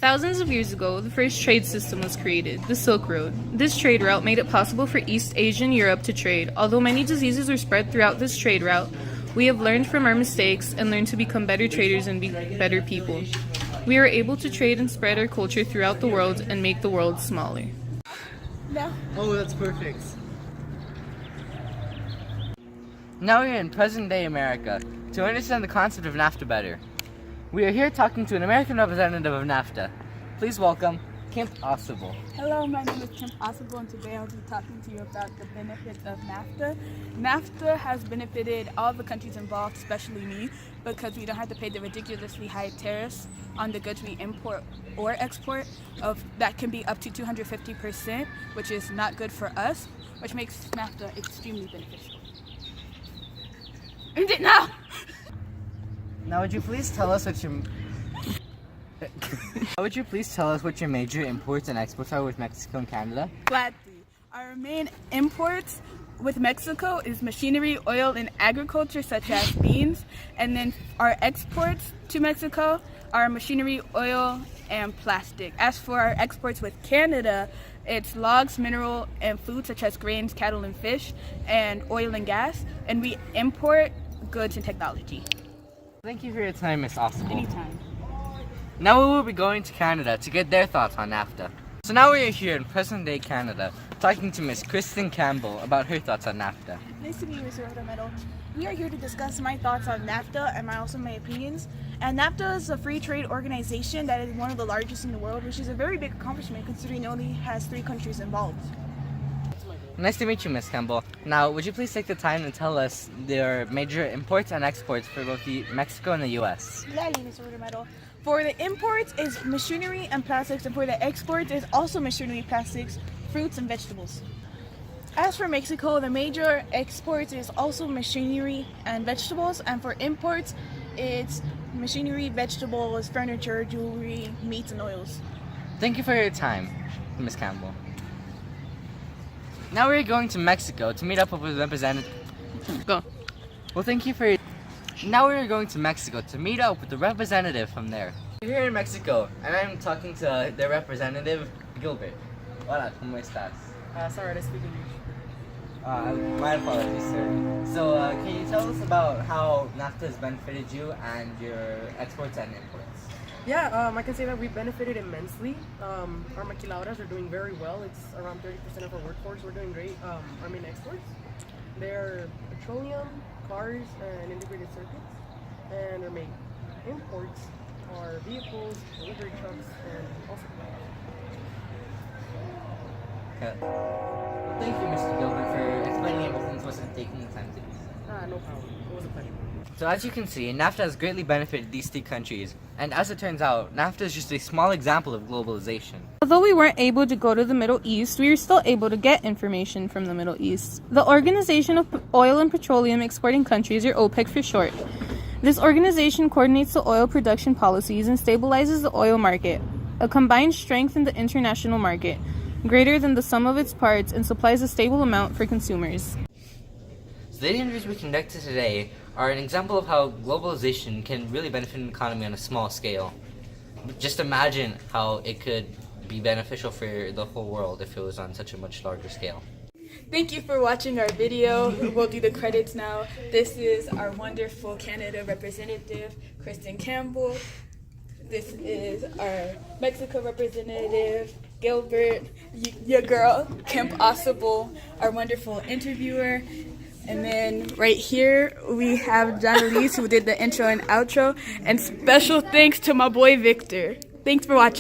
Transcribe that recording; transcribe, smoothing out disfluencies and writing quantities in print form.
Thousands of years ago, the first trade system was created, the Silk Road. This trade route made it possible for East Asia and Europe to trade. Although many diseases were spread throughout this trade route, we have learned from our mistakes and learned to become better traders and be better people. We are able to trade and spread our culture throughout the world and make the world smaller. No. Oh, that's perfect. Now we're in present-day America to understand the concept of NAFTA better. We are here talking to an American representative of NAFTA. Please welcome Kemp Ossible. Hello, my name is Kemp Ossible, and today I'll be talking to you about the benefits of NAFTA. NAFTA has benefited all the countries involved, especially me, because we don't have to pay the ridiculously high tariffs on the goods we import or export that can be up to 250%, which is not good for us, which makes NAFTA extremely beneficial. End it now! Now would you please tell us what your major imports and exports are with Mexico and Canada? Gladly. Our main imports with Mexico is machinery, oil, and agriculture such as beans, and then our exports to Mexico are machinery, oil, and plastic. As for our exports with Canada, it's logs, mineral, and food such as grains, cattle, and fish, and oil and gas, and we import goods and technology. Thank you for your time, Ms. Ossible. Anytime. Now we will be going to Canada to get their thoughts on NAFTA. So now we are here in present-day Canada, talking to Ms. Kristen Campbell about her thoughts on NAFTA. Nice to meet you, Mr. Rotomedal. We are here to discuss my thoughts on NAFTA and also my opinions. And NAFTA is a free trade organization that is one of the largest in the world, which is a very big accomplishment considering it only has 3 countries involved. Nice to meet you, Ms. Campbell. Now, would you please take the time and tell us their major imports and exports for both Mexico and the U.S.? Gladly, Mr. Rotomedal. For the imports is machinery and plastics, and for the exports is also machinery, plastics, fruits, and vegetables. As for Mexico, the major exports is also machinery and vegetables, and for imports, it's machinery, vegetables, furniture, jewelry, meats, and oils. Thank you for your time, Ms. Campbell. Now we're going to Mexico to meet up with a representative. Go. Well, thank you for. Now we're going to Mexico to meet up with the representative from there. We're here in Mexico, and I'm talking to their representative, Gilbert. Hola, ¿cómo estás? Sorry, I speak English. My apologies, sir. So, can you tell us about how NAFTA has benefited you and your exports and imports? Yeah, I can say that we benefited immensely. Our maquiladoras are doing very well. It's around 30% of our workforce. We're doing great. Our main exports, they're petroleum, cars, and integrated circuits. And our main imports are vehicles, delivery trucks, and also Okay. Well, thank you, Mr. Gilbert, for explaining everything to us and taking the time to do so. no problem. It was a pleasure. So as you can see, NAFTA has greatly benefited these 3 countries, and as it turns out, NAFTA is just a small example of globalization. Although we weren't able to go to the Middle East, we were still able to get information from the Middle East. The Organization of Oil and Petroleum Exporting Countries, or OPEC for short. This organization coordinates the oil production policies and stabilizes the oil market, a combined strength in the international market, greater than the sum of its parts, and supplies a stable amount for consumers. So the interviews we conducted today are an example of how globalization can really benefit an economy on a small scale. Just imagine how it could be beneficial for the whole world if it was on such a much larger scale. Thank you for watching our video. We'll do the credits now. This is our wonderful Canada representative, Kristen Campbell. This is our Mexico representative, Gilbert, your girl, Kemp Ossible, our wonderful interviewer. And then right here, we have John Elise, who did the intro and outro. And special thanks to my boy, Victor. Thanks for watching.